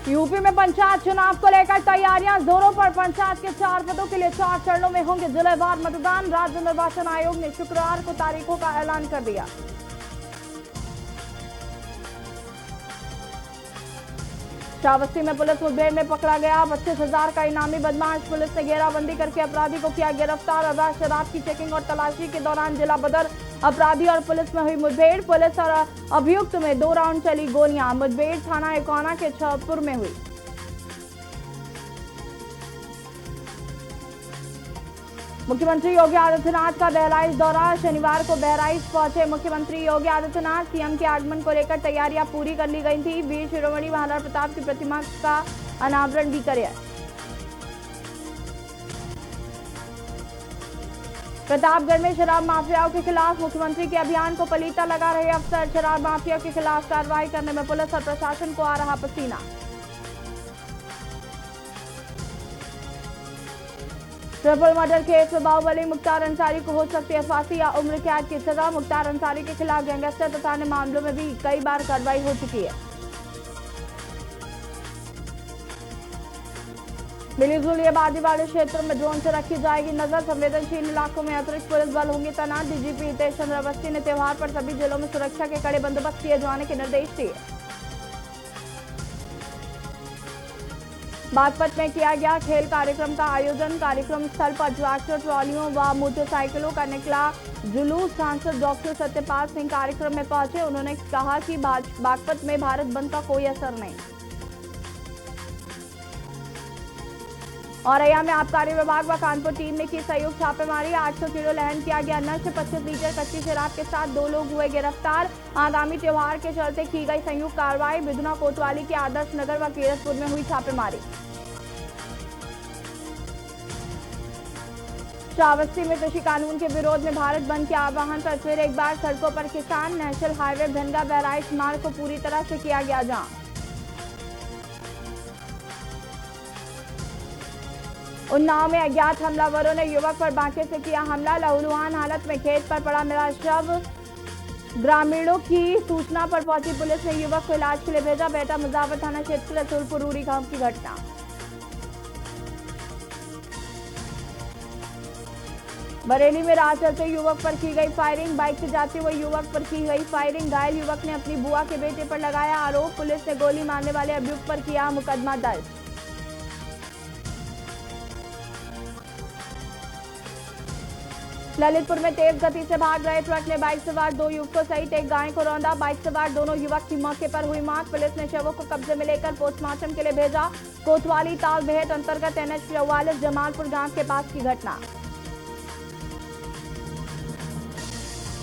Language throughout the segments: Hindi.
यूपी में पंचायत चुनाव को लेकर तैयारियां जोरों पर। पंचायत के 4 पदों के लिए 4 चरणों में होंगे जिलेवार मतदान। राज्य निर्वाचन आयोग ने शुक्रवार को तारीखों का ऐलान कर दिया। श्रावस्ती में पुलिस मुठभेड़ में पकड़ा गया 25,000 का इनामी बदमाश। पुलिस ने घेराबंदी करके अपराधी को किया गिरफ्तार। अवैध शराब की चेकिंग और तलाशी के दौरान जिला बदर अपराधी और पुलिस में हुई मुठभेड़। पुलिस और अभियुक्त में 2 राउंड चली गोलियां। मुठभेड़ थाना एकोना के छहपुर में हुई। मुख्यमंत्री योगी आदित्यनाथ का बहराइच दौरा। शनिवार को बहराइच पहुंचे मुख्यमंत्री योगी आदित्यनाथ। सीएम के आगमन को लेकर तैयारियां पूरी कर ली गई थी। वीर शिरोमणि महाराणा प्रताप की प्रतिमा का अनावरण भी किया। प्रतापगढ़ में शराब माफियाओं के खिलाफ मुख्यमंत्री के अभियान को पलीता लगा रहे अफसर। शराब माफिया के खिलाफ कार्रवाई करने में पुलिस और प्रशासन को आ रहा पसीना। ट्रिपल मर्डर केस में बाहुबली मुख्तार अंसारी को हो सकती है फांसी या उम्र कैद की सजा। मुख्तार अंसारी के खिलाफ गैंगस्टर तथा अन्य मामलों में भी कई बार कार्रवाई हो चुकी है। मिलीजुली आबादी वाले क्षेत्रों में ड्रोन से रखी जाएगी नजर। संवेदनशील इलाकों में अतिरिक्त पुलिस बल होंगे तैनात। डीजीपी हितेश चंद्र अवस्थी ने त्योहार पर सभी जिलों में सुरक्षा के कड़े बंदोबस्त किए जाने के निर्देश दिए। बागपत में किया गया खेल कार्यक्रम का आयोजन। कार्यक्रम स्थल पर ट्रैक्टर ट्रॉलियों व मोटरसाइकिलों का निकला जुलूस। सांसद डॉक्टर सत्यपाल सिंह कार्यक्रम में पहुंचे। उन्होंने कहा कि बागपत में भारत बंद का कोई असर नहीं। औरैया में आबकारी विभाग व कानपुर टीम ने की संयुक्त छापेमारी। 800 किलो लहन किया गया नष्ट। 25 लीटर कच्ची शराब के साथ 2 लोग हुए गिरफ्तार। आगामी त्योहार के चलते की गई संयुक्त कार्रवाई। बिधुना कोतवाली के आदर्श नगर व कीरतपुर में हुई छापेमारी। श्रावस्ती में कृषि कानून के विरोध में भारत बंद के आह्वान पर फिर एक बार सड़कों पर किसान। नेशनल हाईवे भनगा बहराइच मार्ग को पूरी तरह से किया गया जाम। उन्नाव में अज्ञात हमलावरों ने युवक पर बांके से किया हमला। लहूलुहान हालत में खेत पर पड़ा मिला शव। ग्रामीणों की सूचना पर पहुंची पुलिस ने युवक को इलाज के लिए भेजा। बेटा मुजावर थाना क्षेत्र रसूलपुर रूरी गांव की घटना। बरेली में राह चलते युवक पर की गई फायरिंग। बाइक से जाते हुए युवक पर की गई फायरिंग। घायल युवक ने अपनी बुआ के बेटे पर लगाया आरोप। पुलिस ने गोली मारने वाले अभियुक्त पर किया मुकदमा दर्ज। ललितपुर में तेज गति से भाग रहे ट्रक ने बाइक सवार 2 युवकों सहित एक गाय को रौंदा। बाइक सवार दोनों युवक की मौके पर हुई मौत। पुलिस ने शवों को कब्जे में लेकर पोस्टमार्टम के लिए भेजा। कोतवाली ताल बेहद अंतर्गत NH 44 जमालपुर गांव के पास की घटना।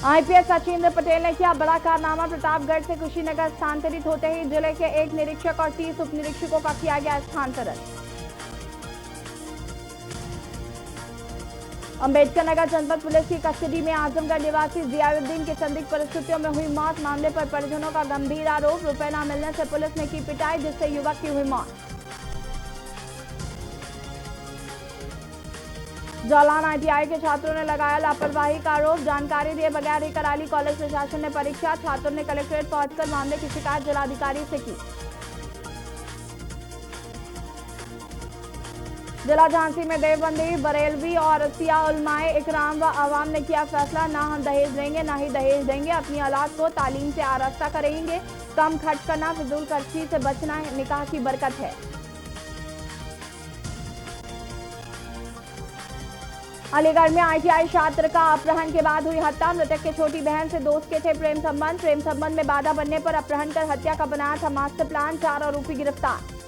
IPS सचिंद्र पटेल ने किया बड़ा कारनामा। प्रतापगढ़ से कुशीनगर स्थानांतरित होते ही जिले के 1 निरीक्षक और 30 उप निरीक्षकों का किया गया स्थानांतरण। अंबेडकर नगर जनपद पुलिस की कस्टडी में आजमगढ़ निवासी जियाउद्दीन की संदिग्ध परिस्थितियों में हुई मौत। मामले पर परिजनों का गंभीर आरोप। रुपए न मिलने से पुलिस ने की पिटाई जिससे युवक की हुई मौत। जालान ITI के छात्रों ने लगाया लापरवाही का आरोप। जानकारी दिए बगैर ही करा ली कॉलेज प्रशासन ने परीक्षा। छात्रों ने कलेक्ट्रेट पहुंचकर मामले की शिकायत जिलाधिकारी से की। जिला झांसी में देवबंदी बरेलवी और सिया उलमाए इकराम व आवाम ने किया फैसला। ना हम दहेज देंगे ना ही दहेज देंगे। अपनी औलाद को तालीम से आरास्ता करेंगे। कम खर्च करना, फिजूल खर्ची से बचना निकाह की बरकत है। अलीगढ़ में ITI छात्र का अपहरण के बाद हुई हत्या। मृतक के छोटी बहन से दोस्त के थे प्रेम संबंध में बाधा बनने पर अपहरण कर हत्या का बनाया था मास्टर प्लान। 4 आरोपी गिरफ्तार।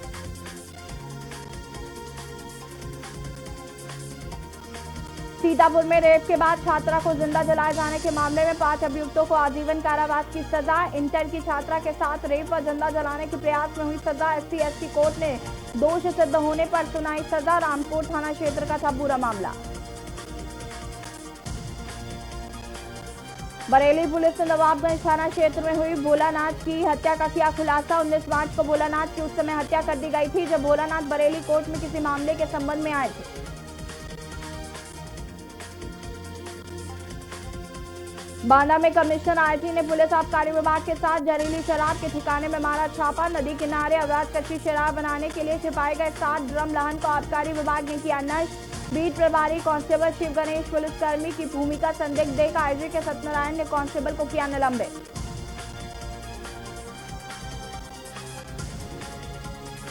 सीतापुर में रेप के बाद छात्रा को जिंदा जलाए जाने के मामले में 5 अभियुक्तों को आजीवन कारावास की सजा। इंटर की छात्रा के साथ रेप व जिंदा जलाने के प्रयास में हुई सजा। SC/ST कोर्ट ने दोष सिद्ध होने पर सुनाई सजा। रामकोट थाना क्षेत्र का था पूरा मामला। बरेली पुलिस ने नवाबगंज थाना क्षेत्र में हुई भोलानाथ की हत्या का किया खुलासा। 19 मार्च को भोलानाथ की उस समय हत्या कर दी गई थी जब भोलानाथ बरेली कोर्ट में किसी मामले के संबंध में आए थे। बांदा में कमिश्नर आईटी ने पुलिस आबकारी विभाग के साथ जहरीली शराब के ठिकाने में मारा छापा। नदी किनारे अवैध कच्ची शराब बनाने के लिए छिपाए गए 7 ड्रम लहन को आबकारी विभाग ने किया नष्ट। बीट प्रभारी कांस्टेबल शिव गणेश पुलिसकर्मी की भूमिका संदिग्ध देख आईजी के सत्यनारायण ने कांस्टेबल को किया निलंबित।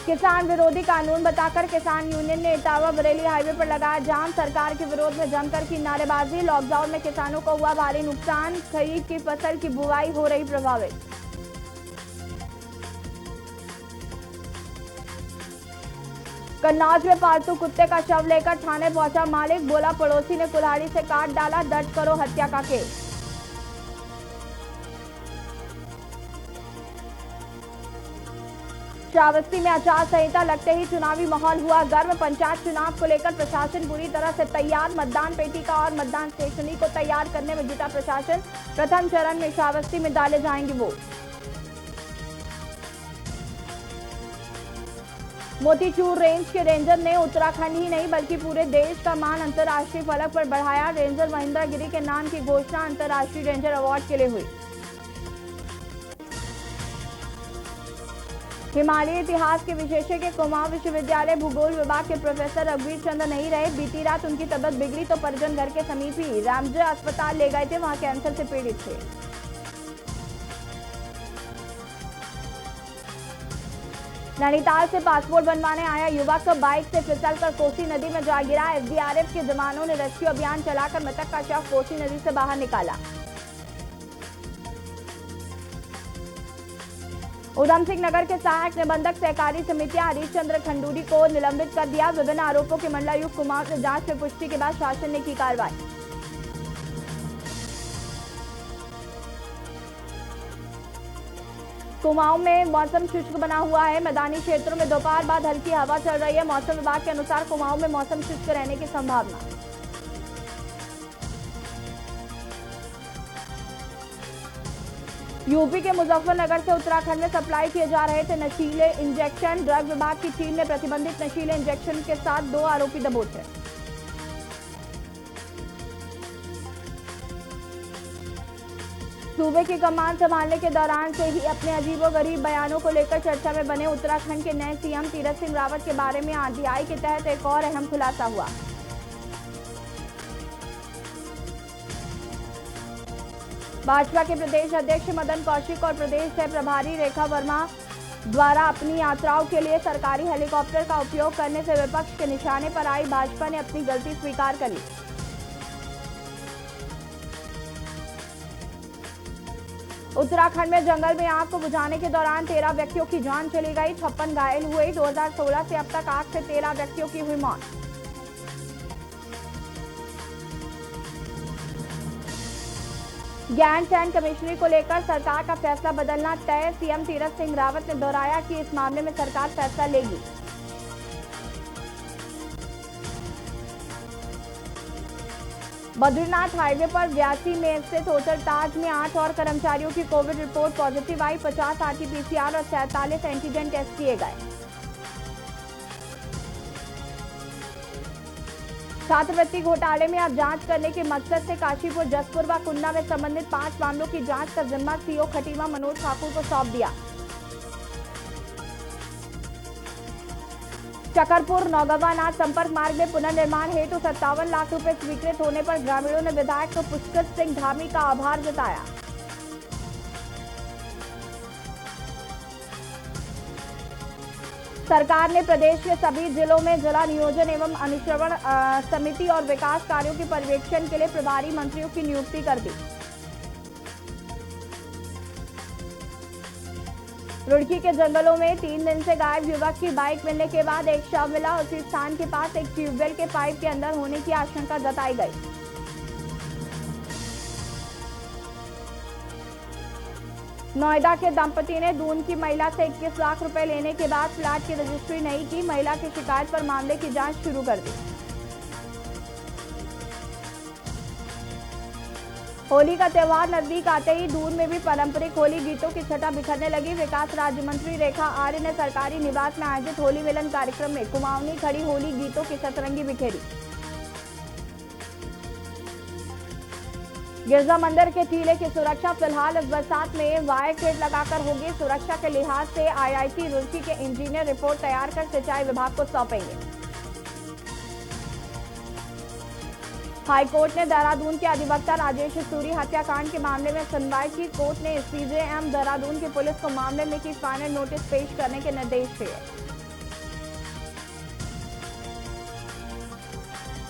किसान विरोधी कानून बताकर किसान यूनियन ने इटावा बरेली हाईवे पर लगाया जाम। सरकार के विरोध में जमकर की नारेबाजी। लॉकडाउन में किसानों को हुआ भारी नुकसान। खरीफ की फसल की बुवाई हो रही प्रभावित। कन्नौज में पालतू कुत्ते का शव लेकर थाने पहुंचा मालिक। बोला पड़ोसी ने कुल्हाड़ी से काट डाला, दर्ज करो हत्या का केस। श्रावस्ती में आचार संहिता लगते ही चुनावी माहौल हुआ गर्म। पंचायत चुनाव को लेकर प्रशासन पूरी तरह से तैयार। मतदान पेटिका और मतदान स्टेशनरी को तैयार करने में जुटा प्रशासन। प्रथम चरण में श्रावस्ती में डाले जाएंगे वोट। मोतीचूर रेंज के रेंजर ने उत्तराखंड ही नहीं बल्कि पूरे देश का मान अंतर्राष्ट्रीय फलक पर बढ़ाया। रेंजर महेंद्र गिरी के नाम की घोषणा अंतर्राष्ट्रीय रेंजर अवार्ड के लिए हुई। हिमालय इतिहास के विशेषज्ञ कुमाऊं विश्वविद्यालय भूगोल विभाग के प्रोफेसर रघुवीर चंद्र नहीं रहे। बीती रात उनकी तबीयत बिगड़ी तो परिजन घर के समीप ही रामजय अस्पताल ले गए थे। वहां कैंसर से पीड़ित थे। नैनीताल से पासपोर्ट बनवाने आया युवक बाइक से फिसलकर कोसी नदी में जा गिरा। एसडीआरएफ के जवानों ने रेस्क्यू अभियान चलाकर मृतक का शव कोसी नदी से बाहर निकाला। उधम सिंह नगर के सहायक निबंधक सहकारी समितियां हरीश चंद्र खंडूरी को निलंबित कर दिया। विभिन्न आरोपों के मंडलायुक्त कुमाऊं से जांच में पुष्टि के बाद शासन ने की कार्रवाई। कुमाऊं में मौसम शुष्क बना हुआ है। मैदानी क्षेत्रों में दोपहर बाद हल्की हवा चल रही है। मौसम विभाग के अनुसार कुमाऊं में मौसम शुष्क रहने की संभावना। यूपी के मुजफ्फरनगर से उत्तराखंड में सप्लाई किए जा रहे थे नशीले इंजेक्शन। ड्रग विभाग की टीम ने प्रतिबंधित नशीले इंजेक्शन के साथ 2 आरोपी दबोचे। सूबे की कमान संभालने के दौरान से ही अपने अजीबोगरीब बयानों को लेकर चर्चा में बने उत्तराखंड के नए सीएम तीरथ सिंह रावत के बारे में आरटीआई के तहत एक और अहम खुलासा हुआ। भाजपा के प्रदेश अध्यक्ष मदन कौशिक और प्रदेश सह प्रभारी रेखा वर्मा द्वारा अपनी यात्राओं के लिए सरकारी हेलीकॉप्टर का उपयोग करने से विपक्ष के निशाने पर आई भाजपा ने अपनी गलती स्वीकार कर ली। उत्तराखंड में जंगल में आग को बुझाने के दौरान 13 व्यक्तियों की जान चली गई, 56 घायल हुए। 2016 से अब तक आग से 13 व्यक्तियों की हुई मौत। गैंग एंड कमिश्नरी को लेकर सरकार का फैसला बदलना तय। सीएम तीरथ सिंह रावत ने दोहराया कि इस मामले में सरकार फैसला लेगी। बद्रीनाथ हाईवे पर व्यासी में स्थित होटल ताज में 8 और कर्मचारियों की कोविड रिपोर्ट पॉजिटिव आई। 50 आरटीपीसीआर और 47 एंटीजन टेस्ट किए गए। छात्रवृत्ति घोटाले में अब जांच करने के मकसद से काशीपुर, जसपुर व कुंडा में संबंधित 5 मामलों की जांच का जिम्मा सीओ खटीमा मनोज ठाकुर को सौंप दिया। चकरपुर नौगवानाथ संपर्क मार्ग में पुनर्निर्माण हेतु 57 लाख रुपए स्वीकृत होने पर ग्रामीणों ने विधायक पुष्कर सिंह धामी का आभार जताया। सरकार ने प्रदेश के सभी जिलों में जिला नियोजन एवं अनुश्रवण समिति और विकास कार्यों के पर्यवेक्षण के लिए प्रभारी मंत्रियों की नियुक्ति कर दी। रुड़की के जंगलों में 3 दिन से गायब युवक की बाइक मिलने के बाद एक शव मिला। उसी स्थान के पास एक ट्यूबवेल के पाइप के अंदर होने की आशंका जताई गई। नोएडा के दंपति ने दून की महिला से 21 लाख रुपए लेने के बाद फ्लैट की रजिस्ट्री नहीं की। महिला की शिकायत पर मामले की जांच शुरू कर दी। होली का त्यौहार नजदीक आते ही दून में भी पारंपरिक होली गीतों की छटा बिखरने लगी। विकास राज्य मंत्री रेखा आर्य ने सरकारी निवास में आयोजित होली मिलन कार्यक्रम में कुमाऊनी खड़ी होली गीतों की सतरंगी बिखेरी। गिरजा मंदिर के टीले की सुरक्षा फिलहाल इस बरसात में वायर गेट लगाकर होगी। सुरक्षा के लिहाज से IIT रुड़की के इंजीनियर रिपोर्ट तैयार कर सिंचाई विभाग को सौंपेंगे। हाईकोर्ट ने देहरादून के अधिवक्ता राजेश सूरी हत्याकांड के मामले में सुनवाई की। कोर्ट ने CJM देहरादून की पुलिस को मामले में की फाइनल नोटिस पेश करने के निर्देश दिए।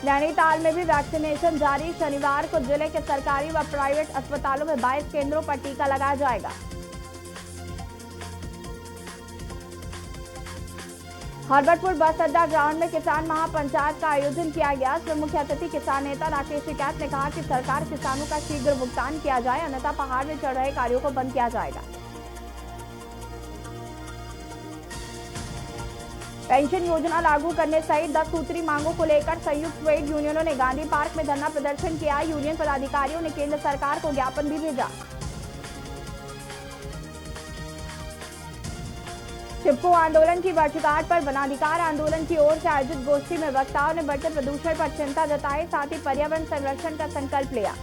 नैनीताल में भी वैक्सीनेशन जारी। शनिवार को जिले के सरकारी व प्राइवेट अस्पतालों में 22 केंद्रों पर टीका लगाया जाएगा। हरबटपुर बस अड्डा ग्राउंड में किसान महापंचायत का आयोजन किया गया। इसमें मुख्य अतिथि किसान नेता राकेश टिकैत ने कहा कि सरकार किसानों का शीघ्र भुगतान किया जाए, अन्यथा पहाड़ में चढ़ रहे कार्यों को बंद किया जाएगा। पेंशन योजना लागू करने सहित 10 सूत्री मांगों को लेकर संयुक्त ट्रेड यूनियनों ने गांधी पार्क में धरना प्रदर्शन किया। यूनियन पदाधिकारियों ने केंद्र सरकार को ज्ञापन भी भेजा। चिपको आंदोलन की वर्षगांठ पर वनाधिकार आंदोलन की ओर से आयोजित गोष्ठी में वक्ताओं ने बढ़ते प्रदूषण पर चिंता जताई, साथ ही पर्यावरण संरक्षण का संकल्प लिया।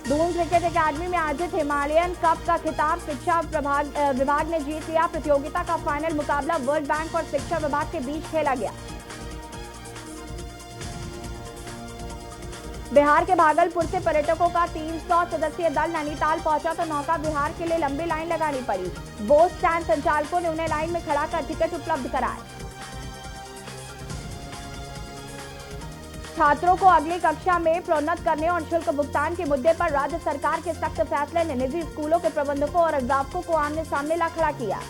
दून क्रिकेट एकेडमी में आयोजित हिमालयन कप का खिताब शिक्षा विभाग ने जीत लिया। प्रतियोगिता का फाइनल मुकाबला वर्ल्ड बैंक और शिक्षा विभाग के बीच खेला गया। बिहार के भागलपुर से पर्यटकों का 300 सदस्यीय दल नैनीताल पहुंचा तो नौका विहार के लिए लंबी लाइन लगानी पड़ी। बोट स्टैंड संचालकों ने उन्हें लाइन में खड़ा कर टिकट उपलब्ध कराए। छात्रों को अगली कक्षा में प्रोन्नत करने और शुल्क भुगतान के मुद्दे पर राज्य सरकार के सख्त फैसले ने निजी स्कूलों के प्रबंधकों और अध्यापकों को आमने सामने ला खड़ा किया।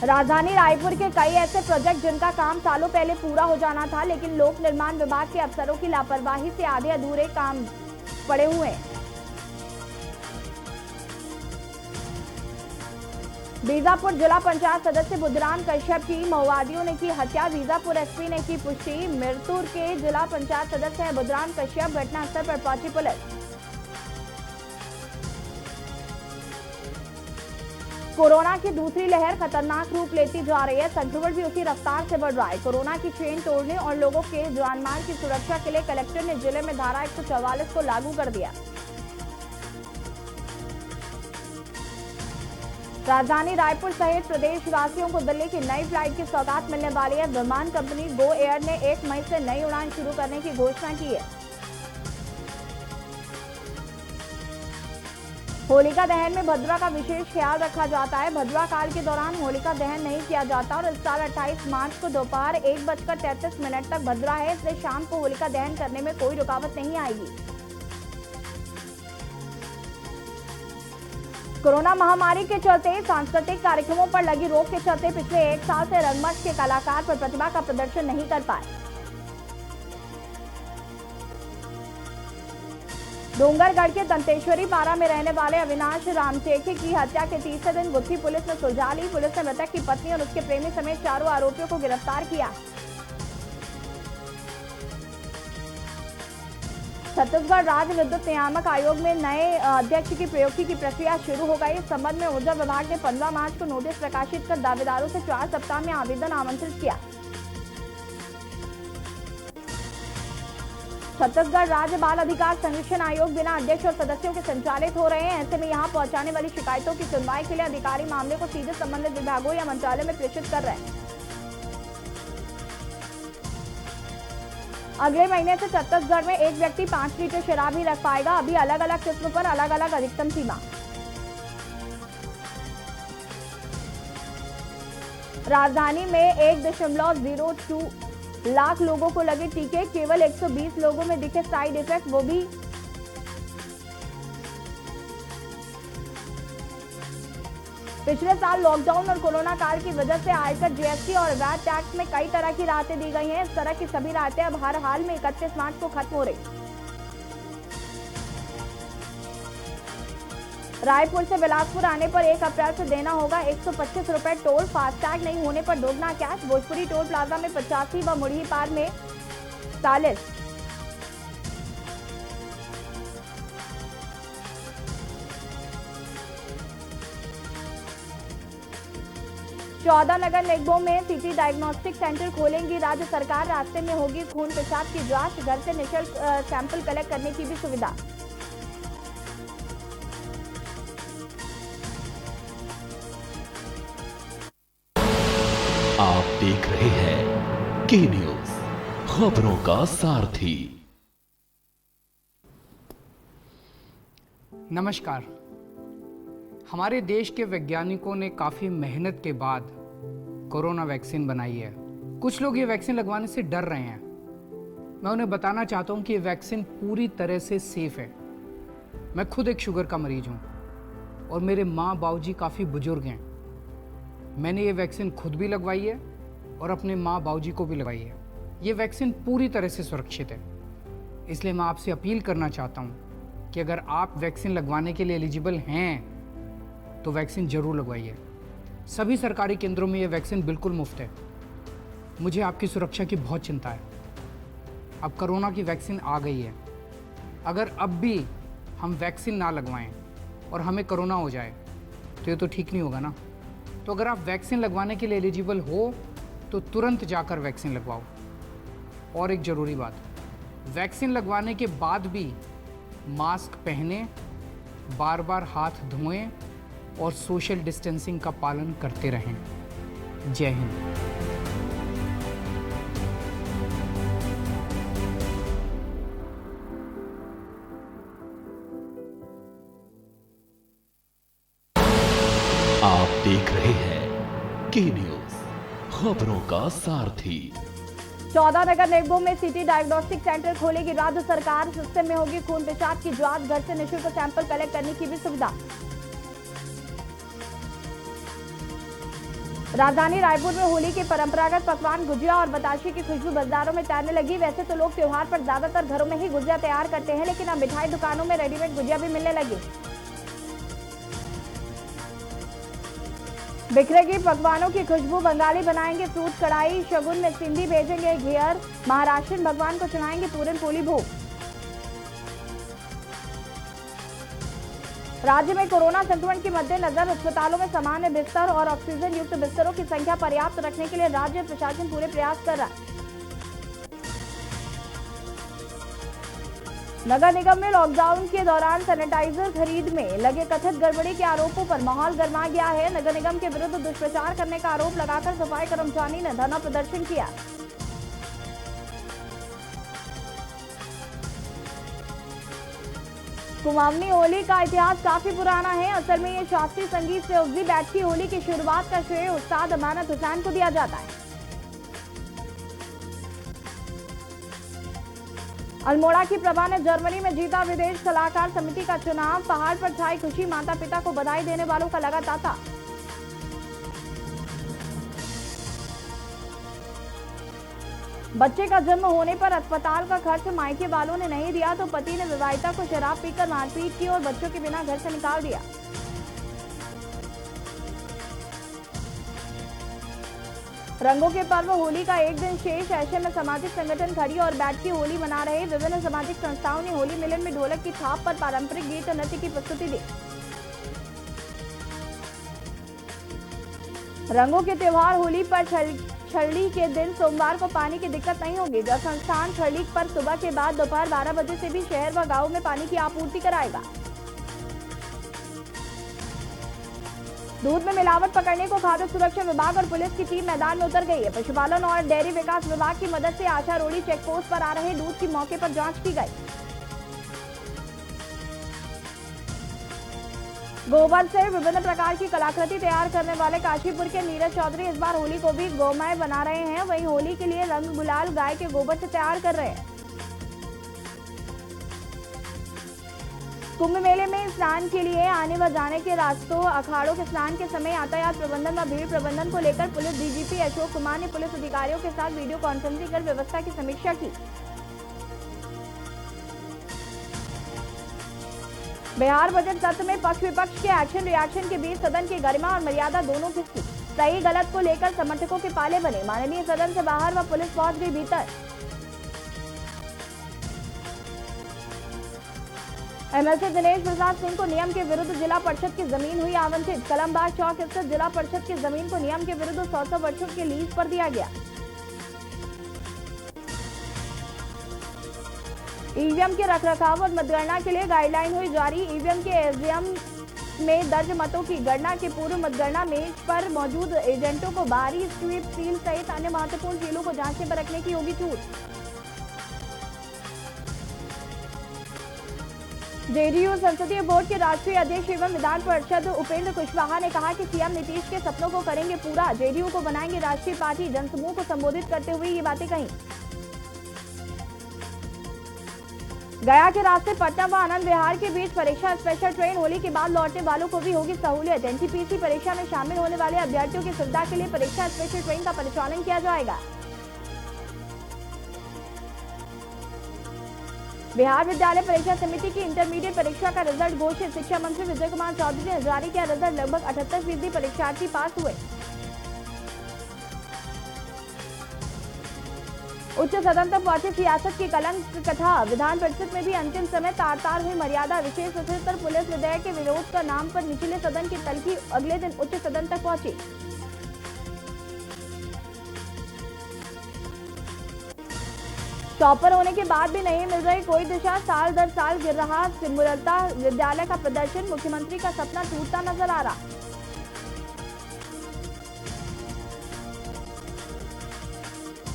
राजधानी रायपुर के कई ऐसे प्रोजेक्ट जिनका काम सालों पहले पूरा हो जाना था, लेकिन लोक निर्माण विभाग के अफसरों की लापरवाही से आधे अधूरे काम पड़े हुए। बीजापुर जिला पंचायत सदस्य बुद्धराम कश्यप की माओवादियों ने की हत्या। बीजापुर SP ने की पुष्टि। मिरतुर के जिला पंचायत सदस्य है बुद्धराम कश्यप। घटनास्थल पर पहुंची पुलिस। कोरोना की दूसरी लहर खतरनाक रूप लेती जा रही है। संक्रमण भी उसी रफ्तार से बढ़ रहा है। कोरोना की चेन तोड़ने और लोगों के जान माल की सुरक्षा के लिए कलेक्टर ने जिले में धारा 144 को लागू कर दिया। राजधानी रायपुर सहित प्रदेशवासियों को दिल्ली की नई फ्लाइट की सौगात मिलने वाली है। विमान कंपनी गो एयर ने 1 मई से नई उड़ान शुरू करने की घोषणा की है। होलिका दहन में भद्रा का विशेष ख्याल रखा जाता है। भद्रा काल के दौरान होलिका दहन नहीं किया जाता और इस साल 28 मार्च को दोपहर 1:33 तक भद्रा है, इसलिए शाम को होलिका दहन करने में कोई रुकावट नहीं आएगी। कोरोना महामारी के चलते सांस्कृतिक कार्यक्रमों पर लगी रोक के चलते पिछले 1 साल से रंगमंच के कलाकार पर प्रतिभा का प्रदर्शन नहीं कर पाए। डोंगरगढ़ के दंतेश्वरी पारा में रहने वाले अविनाश रामचेखे की हत्या के तीसरे दिन गुत्थी पुलिस ने सुलझा ली। पुलिस ने मृतक की पत्नी और उसके प्रेमी समेत 4 आरोपियों को गिरफ्तार किया। छत्तीसगढ़ राज्य विद्युत नियामक आयोग में नए अध्यक्ष की प्रयुक्ति की प्रक्रिया शुरू हो गई। इस संबंध में ऊर्जा विभाग ने 15 मार्च को नोटिस प्रकाशित कर दावेदारों से 4 सप्ताह में आवेदन आमंत्रित किया। छत्तीसगढ़ राज्य बाल अधिकार संरक्षण आयोग बिना अध्यक्ष और सदस्यों के संचालित हो रहे हैं। ऐसे में यहां पहुंचाने वाली शिकायतों की सुनवाई के लिए अधिकारी मामले को सीधे संबंधित विभागों या मंत्रालय में प्रेषित कर रहे हैं। अगले महीने से छत्तीसगढ़ में एक व्यक्ति 5 लीटर शराब ही रख पाएगा। अभी अलग अलग किस्म पर अलग अलग अधिकतम सीमा। राजधानी में 1.02 लाख लोगों को लगे टीके, केवल 120 लोगों में दिखे साइड इफेक्ट, वो भी पिछले साल लॉकडाउन और कोरोना काल की वजह से आयकर, GST और वैट टैक्स में कई तरह की राहतें दी गई हैं। इस तरह की सभी राहतें अब हर हाल में 31 मार्च को खत्म हो रही। रायपुर से बिलासपुर आने पर 1 अप्रैल से देना होगा 125 रुपए टोल। फास्टैग नहीं होने पर दोगुना कैश। भोजपुरी टोल प्लाजा में 85 व मुड़ही पार में 40। 14 नगर निगमों में सिटी डायग्नोस्टिक सेंटर खोलेंगी राज्य सरकार। रास्ते में होगी खून पेशाब की जांच, घर से निःशुल्क सैंपल कलेक्ट करने की भी सुविधा। आप देख रहे हैं के न्यूज, खबरों का सारथी। नमस्कार। हमारे देश के वैज्ञानिकों ने काफ़ी मेहनत के बाद कोरोना वैक्सीन बनाई है। कुछ लोग ये वैक्सीन लगवाने से डर रहे हैं। मैं उन्हें बताना चाहता हूँ कि ये वैक्सीन पूरी तरह से सेफ है। मैं खुद एक शुगर का मरीज हूँ और मेरे माँ बाबूजी काफ़ी बुजुर्ग हैं। मैंने ये वैक्सीन खुद भी लगवाई है और अपने माँ बाबूजी को भी लगवाई है। ये वैक्सीन पूरी तरह से सुरक्षित है। इसलिए मैं आपसे अपील करना चाहता हूँ कि अगर आप वैक्सीन लगवाने के लिए एलिजिबल हैं तो वैक्सीन ज़रूर लगवाइए। सभी सरकारी केंद्रों में ये वैक्सीन बिल्कुल मुफ्त है। मुझे आपकी सुरक्षा की बहुत चिंता है। अब कोरोना की वैक्सीन आ गई है। अगर अब भी हम वैक्सीन ना लगवाएं और हमें कोरोना हो जाए तो ये तो ठीक नहीं होगा ना। तो अगर आप वैक्सीन लगवाने के लिए एलिजिबल हो तो तुरंत जाकर वैक्सीन लगवाओ। और एक ज़रूरी बात, वैक्सीन लगवाने के बाद भी मास्क पहने, बार बार हाथ धोएं और सोशल डिस्टेंसिंग का पालन करते रहें। जय हिंद। आप देख रहे हैं के न्यूज, खबरों का सारथी। 14 नगर निगमों में सिटी डायग्नोस्टिक सेंटर खोलेगी राज्य सरकार। सिस्टम में होगी खून पेशाब की जांच, घर से निःशुल्क सैंपल कलेक्ट करने की भी सुविधा। राजधानी रायपुर में होली के परंपरागत पकवान गुजिया और बताशे की खुशबू बाजारों में तैरने लगी। वैसे तो लोग त्योहार पर ज्यादातर घरों में ही गुजिया तैयार करते हैं, लेकिन अब मिठाई दुकानों में रेडीमेड गुजिया भी मिलने लगी। बिखरेगी पकवानों की खुशबू, बंगाली बनाएंगे फ्रूट कढ़ाई, शगुन में सिंधी भेजेंगे घेयर, महाराष्ट्र भगवान को चढ़ाएंगे पूरन पोली भोग। राज्य में कोरोना संक्रमण के मद्देनजर अस्पतालों में सामान्य बिस्तर और ऑक्सीजन युक्त बिस्तरों की संख्या पर्याप्त रखने के लिए राज्य प्रशासन पूरे प्रयास कर रहा है। नगर निगम में लॉकडाउन के दौरान सैनिटाइजर खरीद में लगे कथित गड़बड़ी के आरोपों पर माहौल गर्मा गया है। नगर निगम के विरुद्ध दुष्प्रचार करने का आरोप लगाकर सफाई कर्मचारी ने धरना प्रदर्शन किया। कुमाऊनी होली का इतिहास काफी पुराना है। असल में ये शास्त्रीय संगीत से उपजी बैठती होली की शुरुआत का श्रेय उस्ताद अमानत हुसैन को दिया जाता है। अल्मोड़ा की प्रभा ने जर्मनी में जीता विदेश सलाहकार समिति का चुनाव। पहाड़ पर छाई खुशी, माता पिता को बधाई देने वालों का लगा तांता। बच्चे का जन्म होने पर अस्पताल का खर्च मायके वालों ने नहीं दिया तो पति ने विवाहिता को शराब पीकर मारपीट की और बच्चों के बिना घर से निकाल दिया। रंगों के पर्व होली का एक दिन शेष। ऐसे में सामाजिक संगठन खड़ी और बैठती होली मना रहे। विभिन्न सामाजिक संस्थाओं ने होली मिलन में ढोलक की थाप पर पारंपरिक गीत और नृत्य की प्रस्तुति दी। रंगों के त्योहार होली पर छड़ी के दिन सोमवार को पानी की दिक्कत नहीं होगी। जल संस्थान छड़ी पर सुबह के बाद दोपहर 12 बजे से भी शहर व गांव में पानी की आपूर्ति कराएगा। दूध में मिलावट पकड़ने को खाद्य सुरक्षा विभाग और पुलिस की टीम मैदान में उतर गई है। पशुपालन और डेयरी विकास विभाग की मदद से आशा रोड़ी चेक पोस्ट पर आ रहे दूध की मौके पर जांच की गई। गोबर से विभिन्न प्रकार की कलाकृति तैयार करने वाले काशीपुर के नीरज चौधरी इस बार होली को भी गोमय बना रहे हैं। वहीं होली के लिए रंग गुलाल गाय के गोबर से तैयार कर रहे हैं। कुंभ मेले में स्नान के लिए आने व जाने के रास्तों, अखाड़ों के स्नान के समय यातायात प्रबंधन व भीड़ प्रबंधन को लेकर पुलिस डीजीपी अशोक कुमार ने पुलिस अधिकारियों के साथ वीडियो कॉन्फ्रेंसिंग कर व्यवस्था की समीक्षा की। बिहार बजट सत्र में पक्ष विपक्ष के एक्शन रिएक्शन के बीच सदन की गरिमा और मर्यादा दोनों खिसकी। सही गलत को लेकर समर्थकों के पाले बने। माननीय सदन से बाहर व पुलिस पहुंच गई भीतर। एमएलसी दिनेश प्रसाद सिंह को नियम के विरुद्ध जिला परिषद की जमीन हुई आवंटित। कलमबाग चौक स्थित जिला परिषद की जमीन को नियम के विरुद्ध 100 वर्षों के लीज पर दिया गया। ईवीएम के रखरखाव और मतगणना के लिए गाइडलाइन हुई जारी। ईवीएम के एजीएम में दर्ज मतों की गणना के पूर्व मतगणना मेज पर मौजूद एजेंटों को बाहरी स्वीप सील सहित अन्य महत्वपूर्ण सीलों को जांचने पर रखने की होगी छूट। जेडीयू संसदीय बोर्ड के राष्ट्रीय अध्यक्ष एवं विधान परिषद उपेंद्र कुशवाहा ने कहा कि सीएम नीतीश के सपनों को करेंगे पूरा, जेडीयू को बनाएंगे राष्ट्रीय पार्टी। जनसमूह को संबोधित करते हुए ये बातें कही। गया के रास्ते पटना व आनंद विहार के बीच परीक्षा स्पेशल ट्रेन। होली के बाद लौटने वालों को भी होगी सहूलियत। एनटीपीसी परीक्षा में शामिल होने वाले अभ्यर्थियों की सुविधा के लिए परीक्षा स्पेशल ट्रेन का परिचालन किया जाएगा। बिहार विद्यालय परीक्षा समिति की इंटरमीडिएट परीक्षा का रिजल्ट घोषित। शिक्षा मंत्री विजय कुमार चौधरी ने जारी किया रिजल्ट। लगभग 78% परीक्षार्थी पास हुए। उच्च सदन तक पहुंची सियासत की कलंक कथा। विधान परिषद में भी अंतिम समय तार-तार हुई मर्यादा। विशेष सत्र पुलिस विधेयक के विरोध का नाम पर निचले सदन की तल्खी अगले दिन उच्च सदन तक पहुंची। टॉपर होने के बाद भी नहीं मिल रही कोई दिशा। साल दर साल गिर रहा सिमुलता विद्यालय का प्रदर्शन। मुख्यमंत्री का सपना टूटता नजर आ रहा।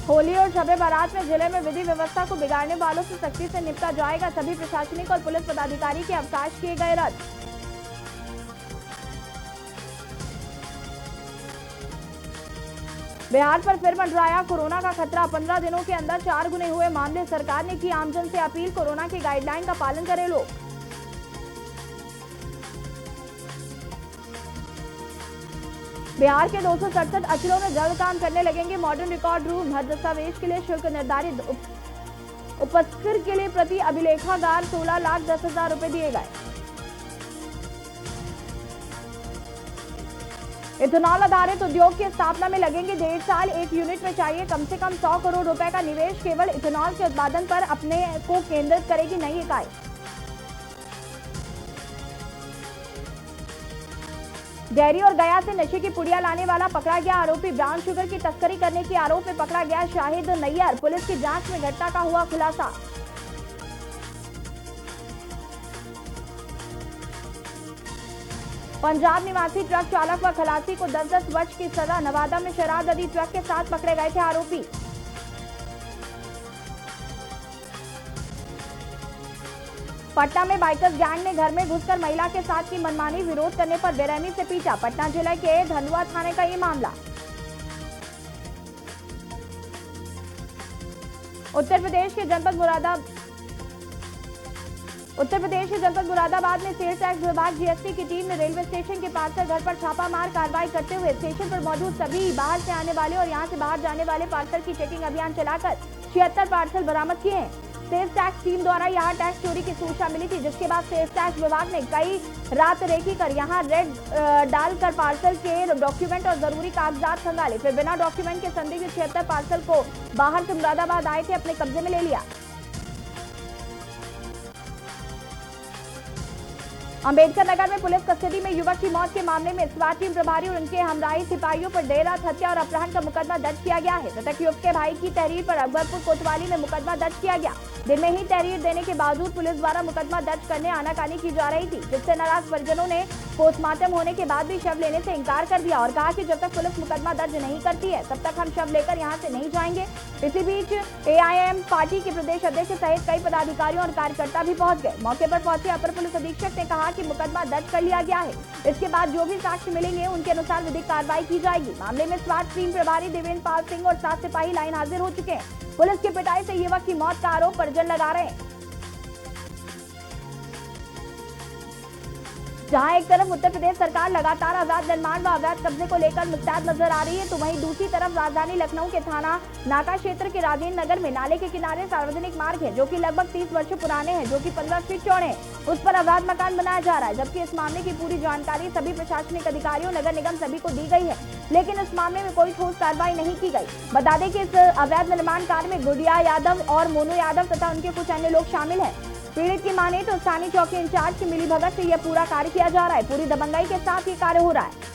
होली और शबे बारात में जिले में विधि व्यवस्था को बिगाड़ने वालों से सख्ती से निपटा जाएगा। सभी प्रशासनिक और पुलिस पदाधिकारी के अवकाश किए गए रद्द। बिहार पर फिर मंडराया कोरोना का खतरा। 15 दिनों के अंदर 4 गुने हुए मामले। सरकार ने की आमजन से अपील, कोरोना की गाइडलाइन का पालन करें लोग। बिहार के 267 अंचलों में जल्द काम करने लगेंगे मॉडर्न रिकॉर्ड रूम। हर दस्तावेज के लिए शुल्क निर्धारित। उपस्कर के लिए प्रति अभिलेखागार 16,10,000 रुपए दिए गए। इथेनॉल आधारित उद्योग की स्थापना में लगेंगे 1.5 साल। एक यूनिट में चाहिए कम से कम 100 करोड़ रुपए का निवेश। केवल इथेनॉल के उत्पादन पर अपने को केंद्रित करेगी नई इकाई। डेयरी और गया से नशे की पुड़िया लाने वाला पकड़ा गया। आरोपी ब्राउन शुगर की तस्करी करने के आरोप में पकड़ा गया शाहिद नैयर। पुलिस की जांच में घटना का हुआ खुलासा। पंजाब निवासी ट्रक चालक व खलासी को 10-10 वर्ष की सजा। नवादा में शराब लदी ट्रक के साथ पकड़े गए थे आरोपी। पटना में बाइकर्स गैंग ने घर में घुसकर महिला के साथ की मनमानी। विरोध करने पर बेरहमी से पीटा। पटना जिले के धनुआ थाने का ये मामला। उत्तर प्रदेश के जनपद मुरादाबाद में सेल टैक्स विभाग जीएसटी की टीम ने रेलवे स्टेशन के पार्सल घर पर छापामार कार्रवाई करते हुए स्टेशन पर मौजूद सभी बाहर से आने वाले और यहां से बाहर जाने वाले पार्सल की चेकिंग अभियान चलाकर 76 पार्सल बरामद किए हैं। सेल्स टैक्स टीम द्वारा यहां टैक्स चोरी की सूचना मिली थी, जिसके बाद सेल्स टैक्स विभाग ने कई रात रेकी कर यहां रेड डालकर पार्सल के डॉक्यूमेंट और जरूरी कागजात खंगाले। फिर बिना डॉक्यूमेंट के संदिग्ध 76 पार्सल को बाहर से मुरादाबाद आए थे अपने कब्जे में ले लिया। अंबेडकर नगर में पुलिस कस्टडी में युवक की मौत के मामले में स्वाट टीम प्रभारी और उनके हमराही सिपाहियों पर देर रात हत्या और अपहरण का मुकदमा दर्ज किया गया है। मृतक युवक के भाई की तहरीर पर अकबरपुर कोतवाली में मुकदमा दर्ज किया गया। दिन में ही तहरीर देने के बावजूद पुलिस द्वारा मुकदमा दर्ज करने आनाकानी की जा रही थी, जिससे नाराज परिजनों ने पोस्टमार्टम होने के बाद भी शव लेने से इंकार कर दिया और कहा कि जब तक पुलिस मुकदमा दर्ज नहीं करती है तब तक हम शव लेकर यहां से नहीं जाएंगे। इसी बीच एआईएम पार्टी के प्रदेश अध्यक्ष सहित कई पदाधिकारियों और कार्यकर्ता भी पहुंच गए। मौके पर पहुंचे अपर पुलिस अधीक्षक ने कहा कि मुकदमा दर्ज कर लिया गया है। इसके बाद जो भी साक्ष्य मिलेंगे उनके अनुसार विधिक कार्रवाई की जाएगी। मामले में स्वाट टीम प्रभारी देवेंद्र पाल सिंह और 7 सिपाही लाइन हाजिर हो चुके हैं। पुलिस की पिटाई से युवक की मौत का आरोप परिजन लगा रहे हैं। जहां एक तरफ उत्तर प्रदेश सरकार लगातार अवैध निर्माण व अवैध कब्जे को लेकर मुस्तैद नजर आ रही है, तो वहीं दूसरी तरफ राजधानी लखनऊ के थाना नाका क्षेत्र के राजेंद्र नगर में नाले के किनारे सार्वजनिक मार्ग है जो कि लगभग 30 वर्ष पुराने हैं, जो कि 15 फीट चौड़े हैं, उस पर अवैध मकान बनाया जा रहा है। जबकि इस मामले की पूरी जानकारी सभी प्रशासनिक अधिकारियों, नगर निगम सभी को दी गई है, लेकिन इस मामले में कोई ठोस कार्रवाई नहीं की गई। बता दें कि इस अवैध निर्माण कार्य में गुड़िया यादव और मोनू यादव तथा उनके कुछ अन्य लोग शामिल हैं। पीड़ित की माने तो स्थानीय चौकी इंचार्ज की मिलीभगत से यह पूरा कार्य किया जा रहा है। पूरी दबंगई के साथ ये कार्य हो रहा है।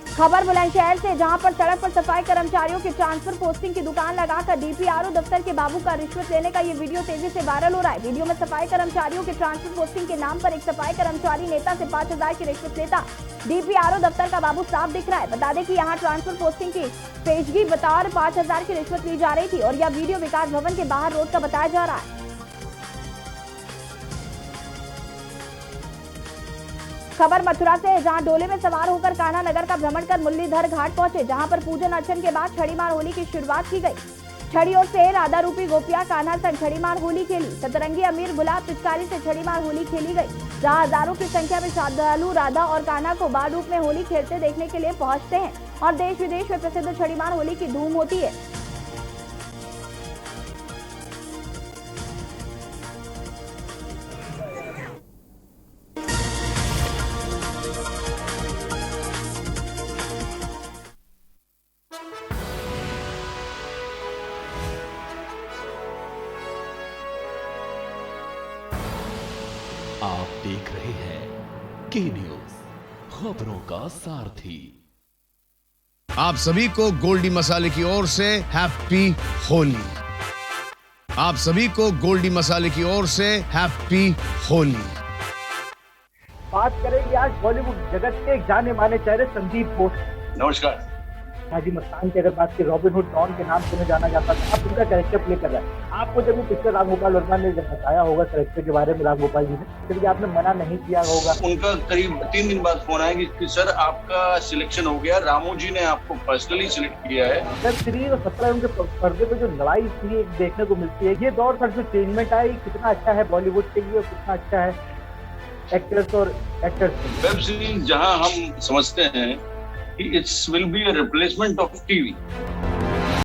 खबर बुलंदशहर से, जहां पर सड़क पर सफाई कर्मचारियों की ट्रांसफर पोस्टिंग की दुकान लगाकर डीपीआरओ दफ्तर के बाबू का रिश्वत लेने का ये वीडियो तेजी से वायरल हो रहा है। वीडियो में सफाई कर्मचारियों के ट्रांसफर पोस्टिंग के नाम पर एक सफाई कर्मचारी नेता से 5,000 की रिश्वत लेता डीपीआरओ दफ्तर का बाबू साफ दिख रहा है। बता दें कि यहाँ ट्रांसफर पोस्टिंग की पेशगी बतौर 5,000 की रिश्वत ली जा रही थी और यह वीडियो विकास भवन के बाहर रोड का बताया जा रहा है। खबर मथुरा से है, जहां डोले में सवार होकर कान्हा नगर का भ्रमण कर मुरलीधर घाट पहुंचे, जहां पर पूजन अर्चन के बाद छड़ी मार होली की शुरुआत की गई। छड़ी और से राधा रूपी गोपिया कान्हा संग छड़ी मार होली खेली। सतरंगी अमीर गुलाब पिचकारी से छड़ी मार होली खेली गई, जहां हजारों की संख्या में श्रद्धालु राधा और कान्हा को बाल रूप में होली खेलते देखने के लिए पहुंचते हैं और देश विदेश में प्रसिद्ध छड़ी मार होली की धूम होती है। आप देख रहे हैं के न्यूज, खबरों का सारथी। आप सभी को गोल्डी मसाले की ओर से हैप्पी होली। आप सभी को गोल्डी मसाले की ओर से हैप्पी होली। बात करेंगे आज बॉलीवुड जगत के जाने माने चेहरे संदीप घोष। नमस्कार। हाजी मस्तान की अगर बात की रॉबिन हुड डॉन के नाम से जाना जाता था, अब उनका कैरेक्टर प्ले कर रहा है। आपको जब पिक्चर राम गोपाल वर्मा ने जब बताया होगा कैरेक्टर के बारे में राम गोपाल जी ने, जब आपने मना नहीं किया होगा। उनका करीब 3 दिन बाद फोन आया कि सर आपका सिलेक्शन हो गया, रामू जी ने आपको पर्सनली सिलेक्ट किया है। जब 3 और 17 उनके पर्दे पे जो लड़ाई थी एक देखने को मिलती है। ये दौर पर जो चेंजमेंट आई, कितना अच्छा है बॉलीवुड के लिए और कितना अच्छा है एक्टर्स और एक्टर्स। वेब सीरीज जहां हम समझते हैं कि it's will be a replacement of TV,